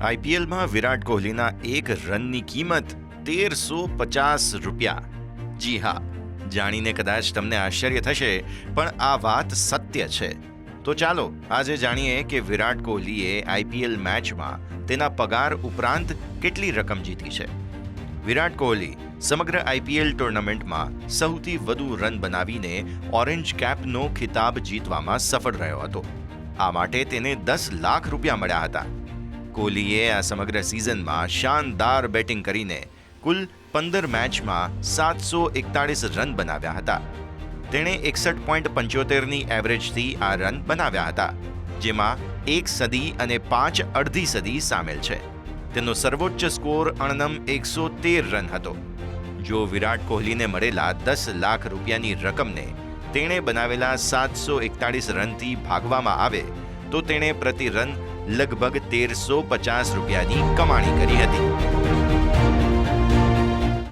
આઈપીએલમાં વિરાટ કોહલીના એક રનની કિંમત 1350 રૂપિયા। જી હા, જાણીને કદાચ તમને આશ્ચર્ય થશે, પણ આ વાત સત્ય છે। તો ચાલો આજે જાણીએ કે વિરાટ કોહલીએ આઈપીએલ મેચમાં તેના પગાર ઉપરાંત કેટલી રકમ જીતી છે। વિરાટ કોહલી સમગ્ર આઈપીએલ ટુર્નામેન્ટમાં સૌથી વધુ રન બનાવીને ઓરેન્જ કેપનો ખિતાબ જીતવામાં સફળ રહ્યો હતો। આ માટે તેને 10 લાખ રૂપિયા મળ્યા હતા। કોહલીએ આ સમગ્ર સિઝનમાં શાનદાર બેટિંગ કરીને કુલ 15 મેચમાં 741 રન બનાવ્યા હતા। તેણે 61.75ની એવરેજથી આ રન બનાવ્યા હતા, જેમાં 1 સદી અને 5 અડધી સદી સામેલ છે। તેનો સર્વોચ્ચ સ્કોર અણનમ 113 રન હતો। જો વિરાટ કોહલીને મળેલા 10 લાખ રૂપિયાની રકમને તેણે બનાવેલા 741 રનથી ભાગવામાં આવે તો તેણે પ્રતિ રન લગભગ 1350 રૂપિયાની કમાણી કરી હતી।